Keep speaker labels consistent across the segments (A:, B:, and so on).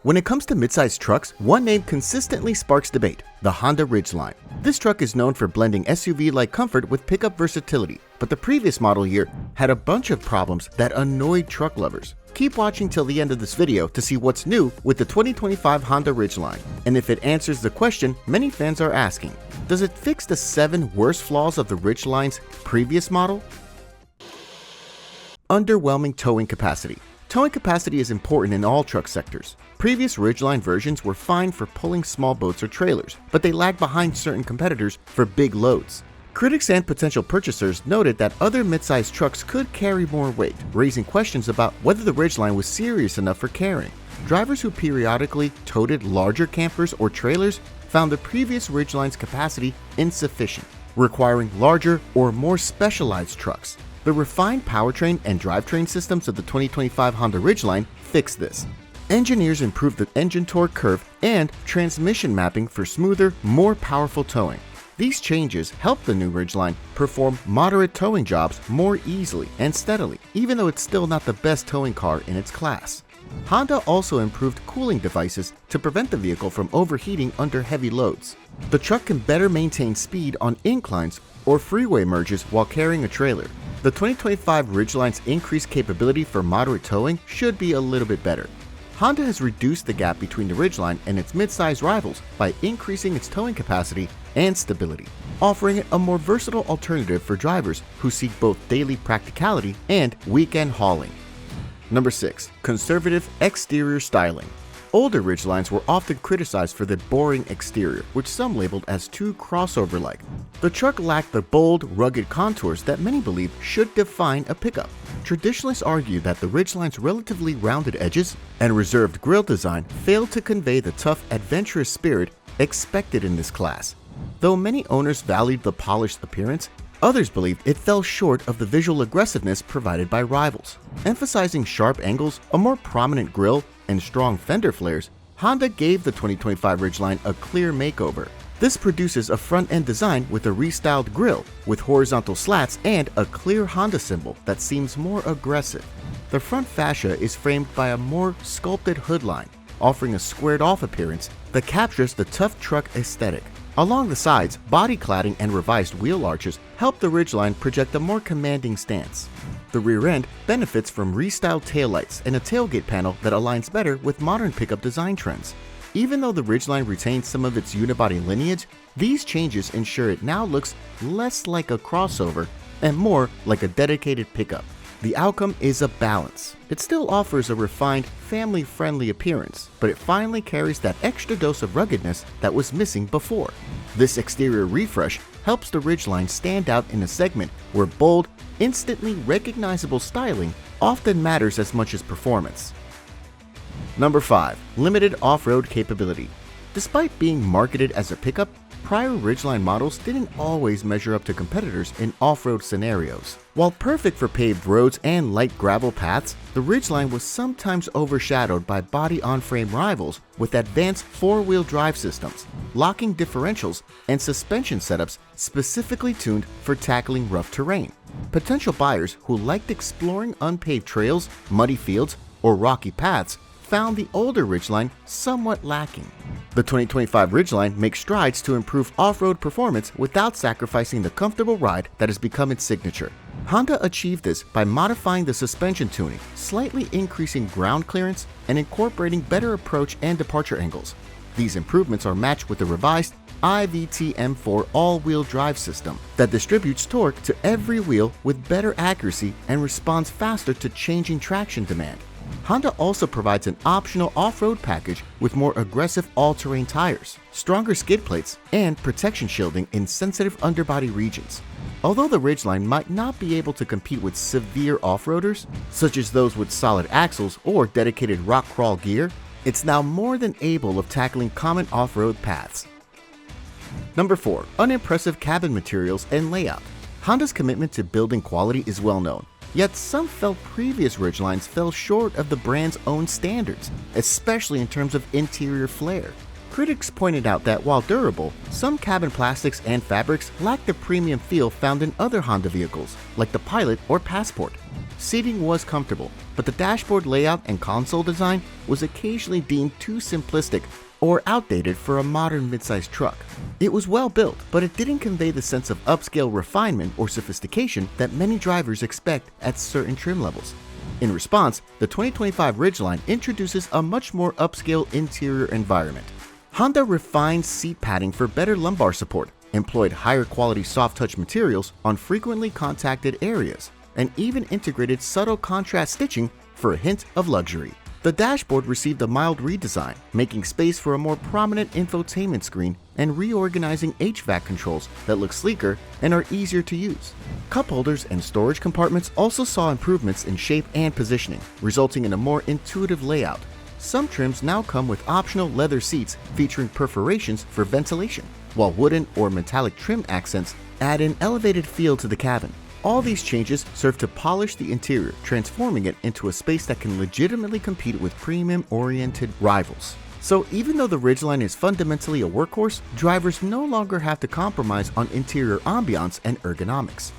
A: When it comes to midsize trucks, one name consistently sparks debate: the Honda Ridgeline. This truck is known for blending SUV-like comfort with pickup versatility, but the previous model year had a bunch of problems that annoyed truck lovers. Keep watching till the end of this video to see what's new with the 2025 Honda Ridgeline, and if it answers the question many fans are asking: does it fix the 7 worst flaws of the Ridgeline's previous model? Underwhelming towing capacity. Towing capacity is important in all truck sectors. Previous Ridgeline versions were fine for pulling small boats or trailers, but they lagged behind certain competitors for big loads. Critics and potential purchasers noted that other midsize trucks could carry more weight, raising questions about whether the Ridgeline was serious enough for carrying. Drivers who periodically toted larger campers or trailers found the previous Ridgeline's capacity insufficient, requiring larger or more specialized trucks. The refined powertrain and drivetrain systems of the 2025 Honda Ridgeline fixed this. Engineers improved the engine torque curve and transmission mapping for smoother, more powerful towing. These changes helped the new Ridgeline perform moderate towing jobs more easily and steadily, even though it's still not the best towing car in its class. Honda also improved cooling devices to prevent the vehicle from overheating under heavy loads. The truck can better maintain speed on inclines or freeway merges while carrying a trailer. The 2025 Ridgeline's increased capability for moderate towing should be a little bit better. Honda has reduced the gap between the Ridgeline and its midsize rivals by increasing its towing capacity and stability, offering it a more versatile alternative for drivers who seek both daily practicality and weekend hauling. Number 6. Conservative exterior styling. Older Ridgelines were often criticized for their boring exterior, which some labeled as too crossover-like. The truck lacked the bold, rugged contours that many believe should define a pickup. Traditionalists argue that the Ridgeline's relatively rounded edges and reserved grille design failed to convey the tough, adventurous spirit expected in this class. Though many owners valued the polished appearance, others believed it fell short of the visual aggressiveness provided by rivals. Emphasizing sharp angles, a more prominent grille, and strong fender flares, Honda gave the 2025 Ridgeline a clear makeover. This produces a front-end design with a restyled grille, with horizontal slats and a clear Honda symbol that seems more aggressive. The front fascia is framed by a more sculpted hood line, offering a squared-off appearance that captures the tough truck aesthetic. Along the sides, body cladding and revised wheel arches help the Ridgeline project a more commanding stance. The rear end benefits from restyled taillights and a tailgate panel that aligns better with modern pickup design trends. Even though the Ridgeline retains some of its unibody lineage, these changes ensure it now looks less like a crossover and more like a dedicated pickup. The outcome is a balance. It still offers a refined, family-friendly appearance, but it finally carries that extra dose of ruggedness that was missing before. This exterior refresh helps the Ridgeline stand out in a segment where bold, instantly recognizable styling often matters as much as performance. Number 5. Limited off-road capability. Despite being marketed as a pickup, prior Ridgeline models didn't always measure up to competitors in off-road scenarios. While perfect for paved roads and light gravel paths, the Ridgeline was sometimes overshadowed by body-on-frame rivals with advanced 4-wheel drive systems, locking differentials, and suspension setups specifically tuned for tackling rough terrain. Potential buyers who liked exploring unpaved trails, muddy fields, or rocky paths found the older Ridgeline somewhat lacking. The 2025 Ridgeline makes strides to improve off-road performance without sacrificing the comfortable ride that has become its signature. Honda achieved this by modifying the suspension tuning, slightly increasing ground clearance, and incorporating better approach and departure angles. These improvements are matched with the revised IVT M4 all-wheel drive system that distributes torque to every wheel with better accuracy and responds faster to changing traction demand. Honda also provides an optional off-road package with more aggressive all-terrain tires, stronger skid plates, and protection shielding in sensitive underbody regions. Although the Ridgeline might not be able to compete with severe off-roaders, such as those with solid axles or dedicated rock crawl gear, it's now more than able of tackling common off-road paths. Number 4. Unimpressive cabin materials and layout. Honda's commitment to building quality is well known. Yet some felt previous Ridgelines fell short of the brand's own standards, especially in terms of interior flair. Critics pointed out that while durable, some cabin plastics and fabrics lacked the premium feel found in other Honda vehicles, like the Pilot or Passport. seating was comfortable, but the dashboard layout and console design was occasionally deemed too simplistic or outdated for a modern midsize truck. It was well built, but it didn't convey the sense of upscale refinement or sophistication that many drivers expect at certain trim levels. In response, the 2025 Ridgeline introduces a much more upscale interior environment. Honda refined seat padding for better lumbar support, employed higher quality soft touch materials on frequently contacted areas, and even integrated subtle contrast stitching for a hint of luxury. The dashboard received a mild redesign, making space for a more prominent infotainment screen and reorganizing HVAC controls that look sleeker and are easier to use. Cup holders and storage compartments also saw improvements in shape and positioning, resulting in a more intuitive layout. Some trims now come with optional leather seats featuring perforations for ventilation, while wooden or metallic trim accents add an elevated feel to the cabin. All these changes serve to polish the interior, transforming it into a space that can legitimately compete with premium-oriented rivals. So even though the Ridgeline is fundamentally a workhorse, drivers no longer have to compromise on interior ambiance and ergonomics.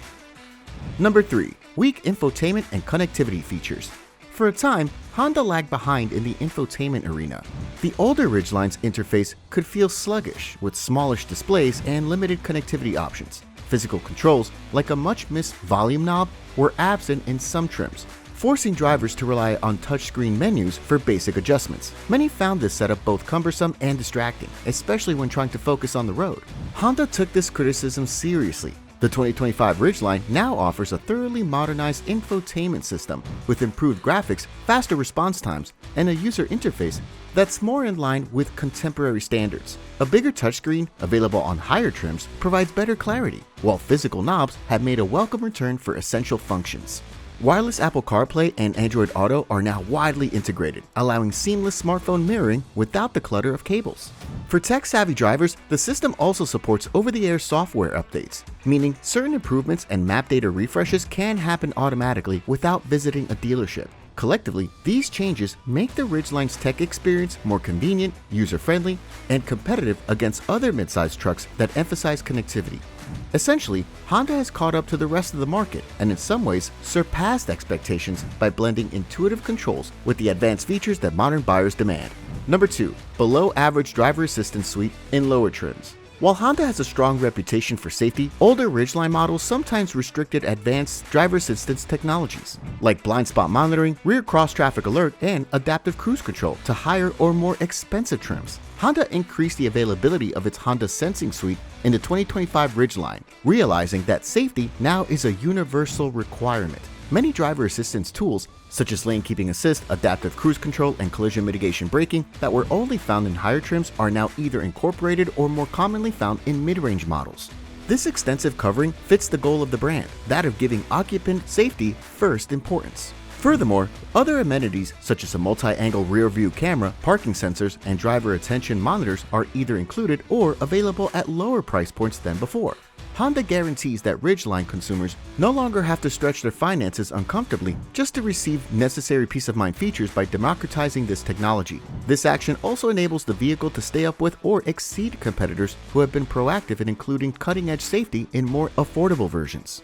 A: Number 3. Weak infotainment and connectivity features. For a time, Honda lagged behind in the infotainment arena. The older Ridgeline's interface could feel sluggish, with smallish displays and limited connectivity options. Physical controls, like a much-missed volume knob, were absent in some trims, forcing drivers to rely on touchscreen menus for basic adjustments. Many found this setup both cumbersome and distracting, especially when trying to focus on the road. Honda took this criticism seriously. The 2025 Ridgeline now offers a thoroughly modernized infotainment system with improved graphics, faster response times, and a user interface that's more in line with contemporary standards. A bigger touchscreen, available on higher trims, provides better clarity, while physical knobs have made a welcome return for essential functions. Wireless Apple CarPlay and Android Auto are now widely integrated, allowing seamless smartphone mirroring without the clutter of cables. For tech-savvy drivers, the system also supports over-the-air software updates, meaning certain improvements and map data refreshes can happen automatically without visiting a dealership. Collectively, these changes make the Ridgeline's tech experience more convenient, user-friendly, and competitive against other midsize trucks that emphasize connectivity. Essentially, Honda has caught up to the rest of the market and in some ways surpassed expectations by blending intuitive controls with the advanced features that modern buyers demand. Number 2. Below average driver assistance suite in lower trims. While Honda has a strong reputation for safety, older Ridgeline models sometimes restricted advanced driver assistance technologies, like blind spot monitoring, rear cross traffic alert, and adaptive cruise control to higher or more expensive trims. Honda increased the availability of its Honda Sensing Suite in the 2025 Ridgeline, realizing that safety now is a universal requirement. Many driver assistance tools, such as lane keeping assist, adaptive cruise control, and collision mitigation braking that were only found in higher trims are now either incorporated or more commonly found in mid-range models. This extensive covering fits the goal of the brand, that of giving occupant safety first importance. Furthermore, other amenities such as a multi-angle rear-view camera, parking sensors, and driver attention monitors are either included or available at lower price points than before. Honda guarantees that Ridgeline consumers no longer have to stretch their finances uncomfortably just to receive necessary peace of mind features by democratizing this technology. This action also enables the vehicle to stay up with or exceed competitors who have been proactive in including cutting-edge safety in more affordable versions.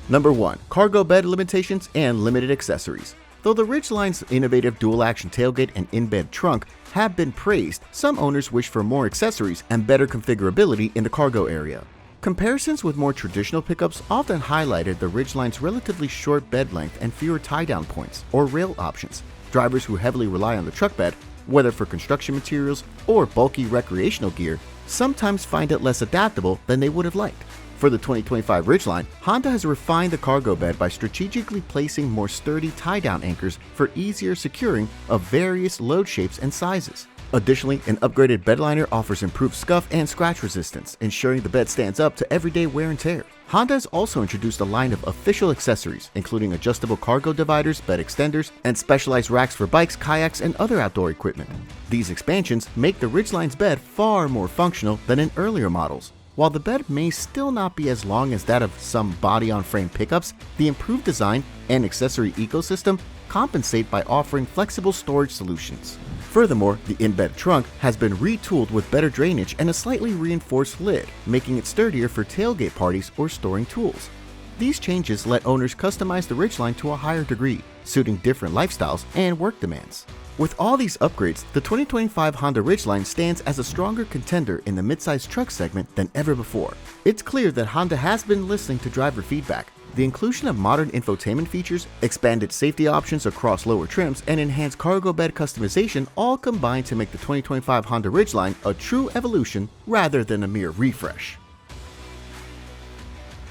A: Number 1. Cargo bed limitations and limited accessories. Though the Ridgeline's innovative dual-action tailgate and in-bed trunk have been praised, some owners wish for more accessories and better configurability in the cargo area. Comparisons with more traditional pickups often highlighted the Ridgeline's relatively short bed length and fewer tie-down points or rail options. Drivers who heavily rely on the truck bed, whether for construction materials or bulky recreational gear, sometimes find it less adaptable than they would have liked. For the 2025 Ridgeline, Honda has refined the cargo bed by strategically placing more sturdy tie-down anchors for easier securing of various load shapes and sizes. Additionally, an upgraded bed liner offers improved scuff and scratch resistance, ensuring the bed stands up to everyday wear and tear. Honda has also introduced a line of official accessories, including adjustable cargo dividers, bed extenders, and specialized racks for bikes, kayaks, and other outdoor equipment. These expansions make the Ridgeline's bed far more functional than in earlier models. While the bed may still not be as long as that of some body-on-frame pickups, the improved design and accessory ecosystem compensate by offering flexible storage solutions. Furthermore, the in-bed trunk has been retooled with better drainage and a slightly reinforced lid, making it sturdier for tailgate parties or storing tools. These changes let owners customize the Ridgeline to a higher degree, suiting different lifestyles and work demands. With all these upgrades, the 2025 Honda Ridgeline stands as a stronger contender in the midsize truck segment than ever before. It's clear that Honda has been listening to driver feedback. The inclusion of modern infotainment features, expanded safety options across lower trims, and enhanced cargo bed customization all combine to make the 2025 Honda Ridgeline a true evolution rather than a mere refresh.